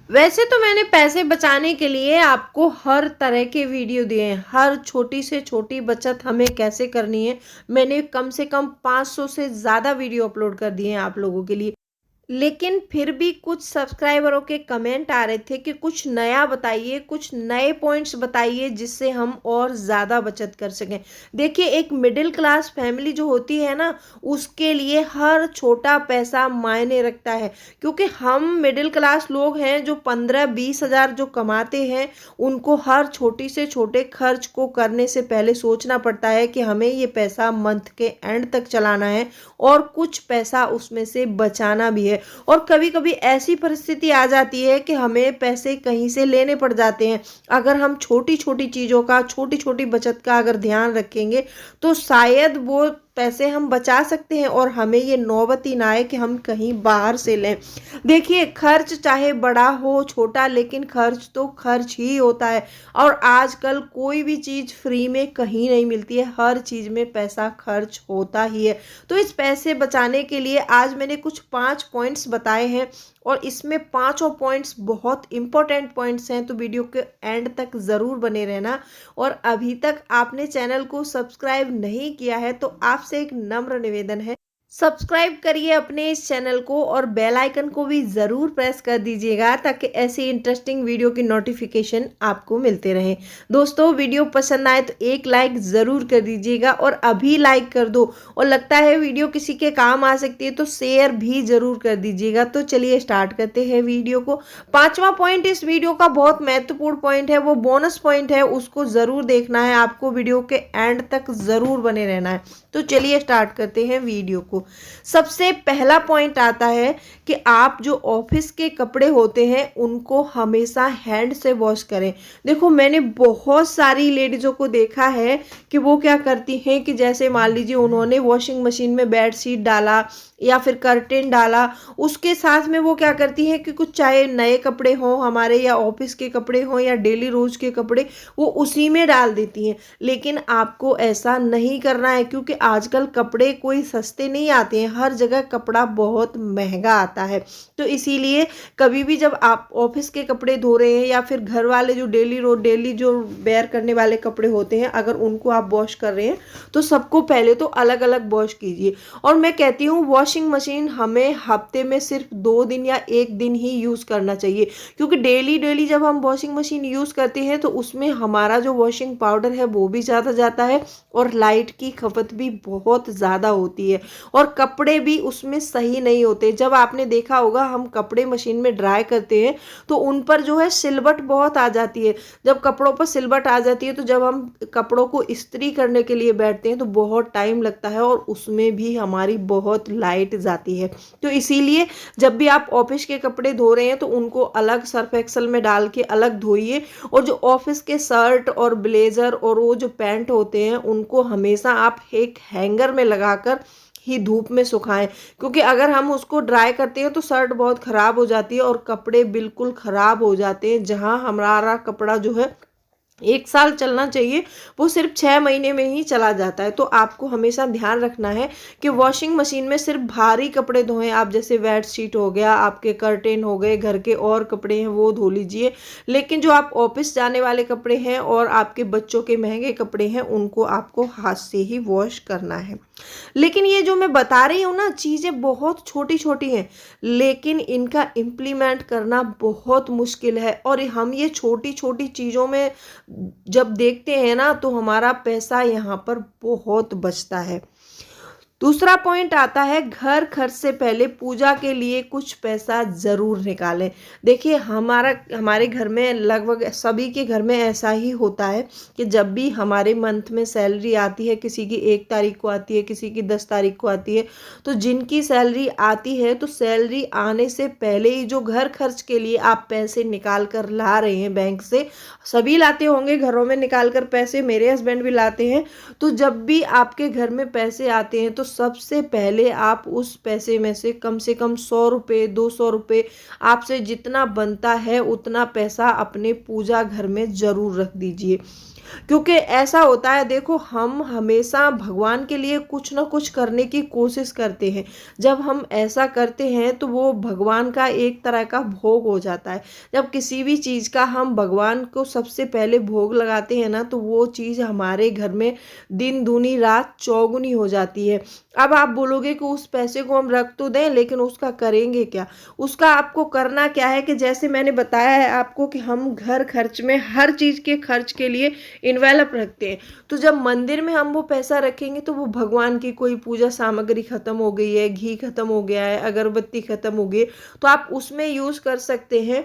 वैसे तो मैंने पैसे बचाने के लिए आपको हर तरह के वीडियो दिए हैं, हर छोटी से छोटी बचत हमें कैसे करनी है। मैंने कम से कम 500 से ज़्यादा वीडियो अपलोड कर दिए हैं आप लोगों के लिए। लेकिन फिर भी कुछ सब्सक्राइबरों के कमेंट आ रहे थे कि कुछ नया बताइए, कुछ नए पॉइंट्स बताइए जिससे हम और ज़्यादा बचत कर सकें। देखिए, एक मिडिल क्लास फैमिली जो होती है ना, उसके लिए हर छोटा पैसा मायने रखता है। क्योंकि हम मिडिल क्लास लोग हैं जो 15-20 हज़ार जो कमाते हैं, उनको हर छोटी से छोटे खर्च को करने से पहले सोचना पड़ता है कि हमें ये पैसा मंथ के एंड तक चलाना है और कुछ पैसा उसमें से बचाना भी है। और कभी कभी ऐसी परिस्थिति आ जाती है कि हमें पैसे कहीं से लेने पड़ जाते हैं। अगर हम छोटी छोटी चीज़ों का, छोटी छोटी बचत का अगर ध्यान रखेंगे तो शायद वो पैसे हम बचा सकते हैं और हमें ये नौबत ही ना आए कि हम कहीं बाहर से लें। देखिए, खर्च चाहे बड़ा हो छोटा, लेकिन खर्च तो खर्च ही होता है। और आजकल कोई भी चीज़ फ्री में कहीं नहीं मिलती है, हर चीज़ में पैसा खर्च होता ही है। तो इस पैसे बचाने के लिए आज मैंने कुछ 5 पॉइंट्स बताए हैं और इसमें पांचों पॉइंट्स बहुत इंपॉर्टेंट पॉइंट्स हैं, तो वीडियो के एंड तक ज़रूर बने रहना। और अभी तक आपने चैनल को सब्सक्राइब नहीं किया है तो आपसे एक नम्र निवेदन है, सब्सक्राइब करिए अपने इस चैनल को और बेल आइकन को भी ज़रूर प्रेस कर दीजिएगा ताकि ऐसी इंटरेस्टिंग वीडियो की नोटिफिकेशन आपको मिलते रहे। दोस्तों, वीडियो पसंद आए तो एक लाइक ज़रूर कर दीजिएगा और अभी लाइक कर दो, और लगता है वीडियो किसी के काम आ सकती है तो शेयर भी ज़रूर कर दीजिएगा। तो चलिए स्टार्ट करते हैं वीडियो को। पांचवा पॉइंट इस वीडियो का बहुत महत्वपूर्ण पॉइंट है, वो बोनस पॉइंट है, उसको ज़रूर देखना है आपको, वीडियो के एंड तक ज़रूर बने रहना है। तो चलिए स्टार्ट करते हैं वीडियो को। सबसे पहला पॉइंट आता है कि आप जो ऑफिस के कपड़े होते हैं उनको हमेशा हैंड से वॉश करें। देखो, मैंने बहुत सारी लेडीज़ों को देखा है कि वो क्या करती हैं कि जैसे मान लीजिए उन्होंने वॉशिंग मशीन में बेडशीट डाला या फिर कर्टेन डाला, उसके साथ में वो क्या करती हैं कि कुछ चाहे नए कपड़े हों हमारे या ऑफिस के कपड़े हों या डेली रोज़ के कपड़े, वो उसी में डाल देती हैं। लेकिन आपको ऐसा नहीं करना है, क्योंकि आजकल कपड़े कोई सस्ते नहीं आते हैं, हर जगह कपड़ा बहुत महंगा आता है। तो इसीलिए कभी भी जब आप ऑफिस के कपड़े धो रहे हैं या फिर घर वाले जो डेली जो वेयर करने वाले कपड़े होते हैं, अगर उनको आप वॉश कर रहे हैं तो सबको पहले तो अलग अलग वॉश कीजिए। और मैं कहती हूँ वॉशिंग मशीन हमें हफ्ते में सिर्फ 2 दिन या 1 दिन ही यूज़ करना चाहिए, क्योंकि डेली डेली जब हम वॉशिंग मशीन यूज़ करते हैं तो उसमें हमारा जो वॉशिंग पाउडर है वो भी ज़्यादा जाता है और लाइट की खपत भी बहुत ज़्यादा होती है और कपड़े भी उसमें सही नहीं होते। जब आपने देखा होगा हम कपड़े मशीन में ड्राई करते हैं तो उन पर जो है सिलवट बहुत आ जाती है। जब कपड़ों पर सिलवट आ जाती है तो जब हम कपड़ों को इस्त्री करने के लिए बैठते हैं तो बहुत टाइम लगता है और उसमें भी हमारी बहुत लाइट जाती है। तो इसीलिए जब भी आप ऑफिस के कपड़े धो रहे हैं तो उनको अलग सर्फ एक्सल में डाल के अलग धोइए, और जो ऑफिस के शर्ट और ब्लेजर और वो जो पैंट होते हैं उनको हमेशा आप एक हैंगर में लगाकर ही धूप में सुखाएं, क्योंकि अगर हम उसको ड्राई करते हैं तो शर्ट बहुत ख़राब हो जाती है और कपड़े बिल्कुल ख़राब हो जाते हैं। जहां हमारा कपड़ा जो है 1 साल चलना चाहिए, वो सिर्फ 6 महीने में ही चला जाता है। तो आपको हमेशा ध्यान रखना है कि वॉशिंग मशीन में सिर्फ भारी कपड़े धोएं आप, जैसे बेड शीट हो गया, आपके कर्टेन हो गए, घर के और कपड़े हैं वो धो लीजिए। लेकिन जो आप ऑफिस जाने वाले कपड़े हैं और आपके बच्चों के महंगे कपड़े हैं उनको आपको हाथ से ही वॉश करना है। लेकिन ये जो मैं बता रही हूँ ना, चीज़ें बहुत छोटी छोटी हैं, लेकिन इनका इम्प्लीमेंट करना बहुत मुश्किल है। और हम ये छोटी छोटी चीज़ों में जब देखते हैं ना तो हमारा पैसा यहाँ पर बहुत बचता है। दूसरा पॉइंट आता है, घर खर्च से पहले पूजा के लिए कुछ पैसा ज़रूर निकालें। देखिए, हमारे घर में लगभग सभी के घर में ऐसा ही होता है कि जब भी हमारे मंथ में सैलरी आती है, किसी की 1 तारीख को आती है, किसी की 10 तारीख को आती है, तो जिनकी सैलरी आती है तो सैलरी आने से पहले ही जो घर खर्च के लिए आप पैसे निकाल कर ला रहे हैं बैंक से, सभी लाते होंगे घरों में निकाल कर पैसे, मेरे हस्बैंड भी लाते हैं। तो जब भी आपके घर में पैसे आते हैं तो सबसे पहले आप उस पैसे में से कम 100 रुपये, 200 रुपये, आपसे जितना बनता है उतना पैसा अपने पूजा घर में ज़रूर रख दीजिए। क्योंकि ऐसा होता है, देखो हम हमेशा भगवान के लिए कुछ ना कुछ करने की कोशिश करते हैं। जब हम ऐसा करते हैं तो वो भगवान का एक तरह का भोग हो जाता है। जब किसी भी चीज़ का हम भगवान को सबसे पहले भोग लगाते हैं ना, तो वो चीज़ हमारे घर में दिन दूनी रात चौगुनी हो जाती है। अब आप बोलोगे कि उस पैसे को हम रख तो दें, लेकिन उसका करेंगे क्या? उसका आपको करना क्या है कि जैसे मैंने बताया है आपको कि हम घर खर्च में हर चीज़ के खर्च के लिए इन्वेलप रखते हैं। तो जब मंदिर में हम वो पैसा रखेंगे तो वो भगवान की कोई पूजा सामग्री खत्म हो गई है, घी खत्म हो गया है, अगरबत्ती खत्म हो गई है, तो आप उसमें यूज़ कर सकते हैं।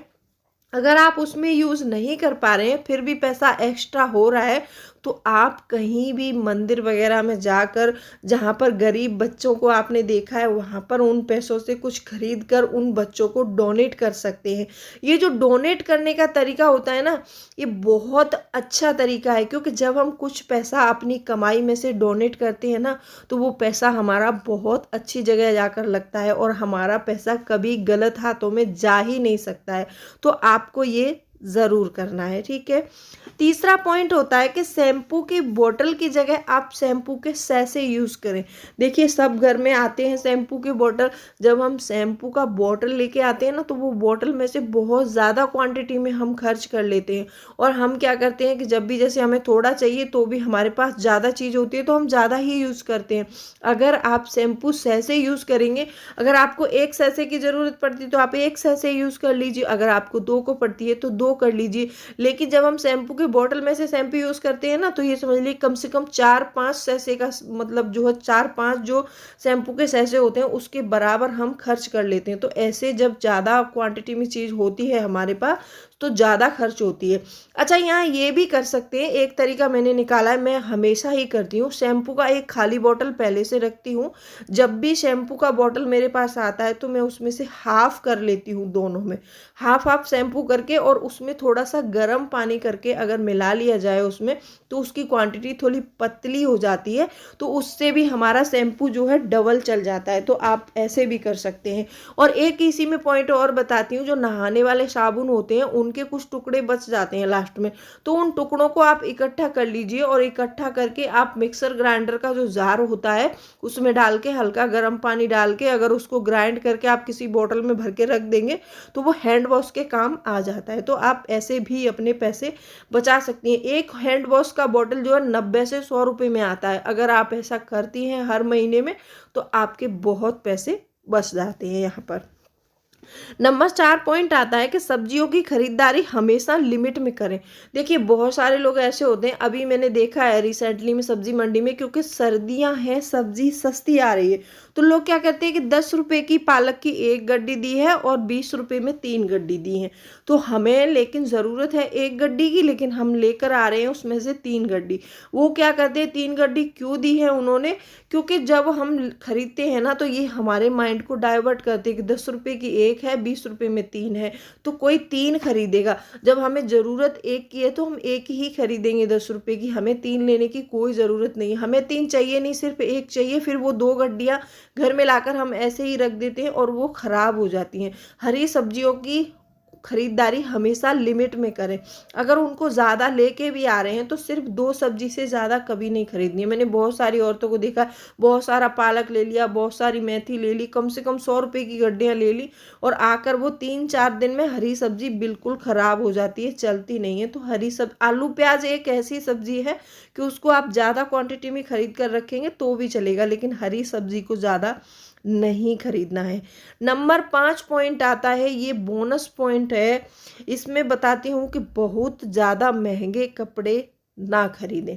अगर आप उसमें यूज़ नहीं कर पा रहे हैं, फिर भी पैसा एक्स्ट्रा हो रहा है, तो आप कहीं भी मंदिर वगैरह में जाकर, जहाँ पर गरीब बच्चों को आपने देखा है, वहाँ पर उन पैसों से कुछ खरीद कर उन बच्चों को डोनेट कर सकते हैं। ये जो डोनेट करने का तरीका होता है ना, ये बहुत अच्छा तरीका है, क्योंकि जब हम कुछ पैसा अपनी कमाई में से डोनेट करते हैं ना, तो वो पैसा हमारा बहुत अच्छी जगह जाकर लगता है और हमारा पैसा कभी गलत हाथों में जा ही नहीं सकता है। तो आपको ये ज़रूर करना है, ठीक है। तीसरा पॉइंट होता है कि शैम्पू की बोतल की जगह आप शैम्पू के सैशे यूज़ करें। देखिए सब घर में आते हैं शैम्पू की बोतल। जब हम शैम्पू का बोतल लेके आते हैं ना, तो वो बोतल में से बहुत ज़्यादा क्वांटिटी में हम खर्च कर लेते हैं। और हम क्या करते हैं कि जब भी जैसे हमें थोड़ा चाहिए तो भी हमारे पास ज़्यादा चीज़ होती है तो हम ज़्यादा ही यूज़ करते हैं। अगर आप शैम्पू सैशे यूज़ करेंगे, अगर आपको एक सैशे की ज़रूरत पड़ती है तो आप एक सैशे यूज़ कर लीजिए, अगर आपको 2 को पड़ती है तो 2 कर लीजिए। लेकिन जब हम शैम्पू की बोतल में से शैम्पू यूज़ करते हैं ना, तो ये समझ लीजिए कम से कम 4-5 सैशे का मतलब जो है 4-5 जो शैम्पू के सैशे होते हैं उसके बराबर हम खर्च कर लेते हैं। तो ऐसे जब ज़्यादा क्वांटिटी में चीज़ होती है हमारे पास तो ज़्यादा खर्च होती है। अच्छा, यहाँ ये भी कर सकते हैं, एक तरीका मैंने निकाला है, मैं हमेशा ही करती हूँ, शैम्पू का एक खाली बोतल पहले से रखती हूँ। जब भी शैम्पू का बोतल मेरे पास आता है तो मैं उसमें से हाफ कर लेती हूँ, दोनों में हाफ हाफ शैम्पू करके, और उसमें थोड़ा सा गर्म पानी करके अगर मिला लिया जाए उसमें, तो उसकी क्वांटिटी थोड़ी पतली हो जाती है, तो उससे भी हमारा शैम्पू जो है डबल चल जाता है। तो आप ऐसे भी कर सकते हैं। और एक इसी में पॉइंट और बताती हूँ, जो नहाने वाले साबुन होते हैं उनके कुछ टुकड़े बच जाते हैं लास्ट में, तो उन टुकड़ों को आप इकट्ठा कर लीजिए, और इकट्ठा करके आप मिक्सर ग्राइंडर का जो जार होता है उसमें डाल के, हल्का गर्म पानी डाल के अगर उसको ग्राइंड करके आप किसी बोतल में भर के रख देंगे तो वो हैंड वॉश के काम आ जाता है। तो आप ऐसे भी अपने पैसे बचा सकती हैं। एक हैंड वॉश का बोतल जो है 90 से 100 रुपये में आता है। अगर आप ऐसा करती हैं हर महीने में तो आपके बहुत पैसे बच जाते हैं यहाँ पर। नंबर 4 पॉइंट आता है कि सब्जियों की खरीदारी हमेशा लिमिट में करें। देखिए बहुत सारे लोग ऐसे होते हैं, अभी मैंने देखा है रिसेंटली में सब्जी मंडी में, क्योंकि सर्दियां हैं सब्जी सस्ती आ रही है, तो लोग क्या करते हैं कि 10 रुपए की पालक की एक गड्डी दी है और 20 रुपए में 3 गड्डी दी है। तो हमें लेकिन ज़रूरत है एक गड्डी की, लेकिन हम लेकर आ रहे हैं उसमें से 3 गड्डी। वो क्या करते हैं, 3 गड्डी क्यों दी है उन्होंने, क्योंकि जब हम खरीदते हैं ना तो ये हमारे माइंड को डाइवर्ट करते हैं कि 10 रुपए की एक है, 20 रुपए में 3 है, तो कोई 3 खरीदेगा। जब हमें ज़रूरत एक की है तो हम एक ही खरीदेंगे 10 रुपए की, हमें 3 लेने की कोई ज़रूरत नहीं। हमें 3 चाहिए नहीं, सिर्फ एक चाहिए, फिर वो 2 गड्डियाँ घर में लाकर हम ऐसे ही रख देते हैं और वो ख़राब हो जाती हैं। हरी सब्जियों की खरीदारी हमेशा लिमिट में करें। अगर उनको ज़्यादा लेके भी आ रहे हैं तो सिर्फ 2 सब्जी से ज़्यादा कभी नहीं खरीदनी है। मैंने बहुत सारी औरतों को देखा, बहुत सारा पालक ले लिया, बहुत सारी मेथी ले ली, कम से कम 100 रुपये की गड्डियाँ ले ली, और आकर वो 3-4 दिन में हरी सब्जी बिल्कुल ख़राब हो जाती है, चलती नहीं है। तो हरी आलू प्याज एक ऐसी सब्जी है कि उसको आप ज़्यादा क्वान्टिटी में खरीद कर रखेंगे तो भी चलेगा, लेकिन हरी सब्जी को ज़्यादा नहीं खरीदना है। नंबर 5 पॉइंट आता है, ये बोनस पॉइंट है, इसमें बताती हूँ कि बहुत ज़्यादा महंगे कपड़े ना खरीदें।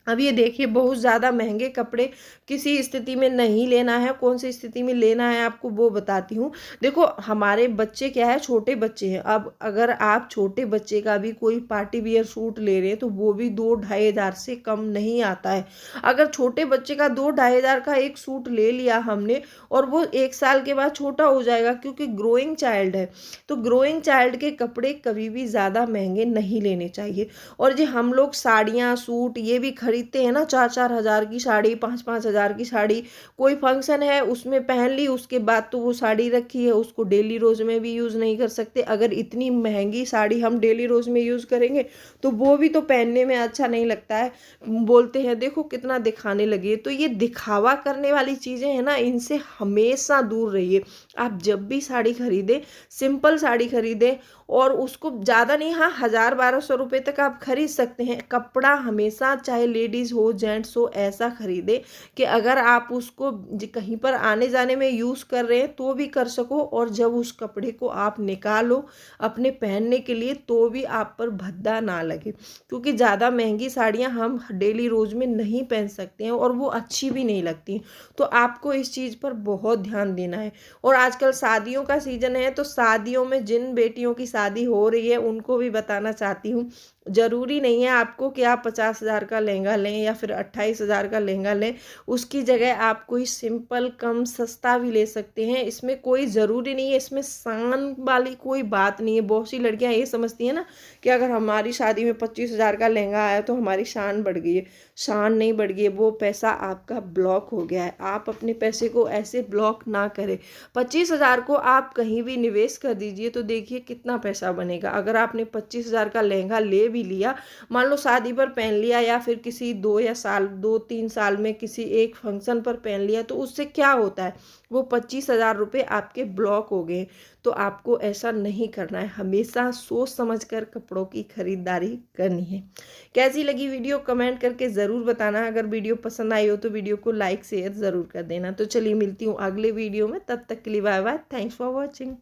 अब ये देखिए बहुत ज़्यादा महंगे कपड़े किसी स्थिति में नहीं लेना है। कौन सी स्थिति में लेना है आपको वो बताती हूँ। देखो हमारे बच्चे क्या है, छोटे बच्चे हैं। अब अगर आप छोटे बच्चे का भी कोई पार्टी वियर सूट ले रहे हैं तो वो भी 2-2.5 हज़ार से कम नहीं आता है। अगर छोटे बच्चे का 2-2.5 हज़ार का एक सूट ले लिया हमने और वो 1 साल के बाद छोटा हो जाएगा, क्योंकि ग्रोइंग चाइल्ड है, तो ग्रोइंग चाइल्ड के कपड़े कभी भी ज़्यादा महंगे नहीं लेने चाहिए। और जो हम लोग साड़ियाँ सूट ये भी खरीदते हैं ना 4-4 हज़ार की साड़ी, 5-5 हज़ार की साड़ी, कोई फंक्शन है उसमें पहन ली, उसके बाद तो वो साड़ी रखी है, उसको डेली रोज़ में भी यूज़ नहीं कर सकते। अगर इतनी महंगी साड़ी हम डेली रोज़ में यूज़ करेंगे तो वो भी तो पहनने में अच्छा नहीं लगता है। बोलते हैं देखो कितना दिखाने लगी है। तो ये दिखावा करने वाली चीज़ें हैं ना, इनसे हमेशा दूर रहिए। आप जब भी साड़ी खरीदें, सिंपल साड़ी खरीदें और उसको ज़्यादा नहीं, हाँ 1000-1200 रुपये तक आप खरीद सकते हैं। कपड़ा हमेशा चाहे लेडीज़ हो जेंट्स हो ऐसा खरीदें कि अगर आप उसको कहीं पर आने जाने में यूज़ कर रहे हैं तो भी कर सको, और जब उस कपड़े को आप निकालो अपने पहनने के लिए तो भी आप पर भद्दा ना लगे। क्योंकि ज़्यादा महंगी साड़ियाँ हम डेली रोज़ में नहीं पहन सकते हैं और वो अच्छी भी नहीं लगती। तो आपको इस चीज़ पर बहुत ध्यान देना है। और आजकल शादियों का सीज़न है, तो शादियों में जिन बेटियों की शादी हो रही है उनको भी बताना चाहती हूँ, ज़रूरी नहीं है आपको कि आप 50,000 का लहंगा लें या फिर 28,000 का लहंगा लें। उसकी जगह आप कोई सिंपल कम सस्ता भी ले सकते हैं। इसमें कोई ज़रूरी नहीं है, इसमें शान वाली कोई बात नहीं है। बहुत सी लड़कियां ये समझती हैं ना कि अगर हमारी शादी में 25,000 का लहंगा आया तो हमारी शान बढ़ गई है। शान नहीं बढ़ गई है, वो पैसा आपका ब्लॉक हो गया है। आप अपने पैसे को ऐसे ब्लॉक ना करें। 25,000 को आप कहीं भी निवेश कर दीजिए तो देखिए कितना पैसा बनेगा। अगर आपने 25,000 का लहंगा ले भी लिया, मान लो शादी पर पहन लिया या फिर किसी 2-3 साल में किसी एक फंक्शन पर पहन लिया, तो उससे क्या होता है, वो 25,000 रुपये आपके ब्लॉक हो गए। तो आपको ऐसा नहीं करना है, हमेशा सोच समझ कर कपड़ों की खरीदारी करनी है। कैसी लगी वीडियो कमेंट करके ज़रूर बताना। अगर वीडियो पसंद आई हो तो वीडियो को लाइक शेयर ज़रूर कर देना। तो चलिए मिलती हूँ अगले वीडियो में, तब तक के लिए bye bye, thanks for watching.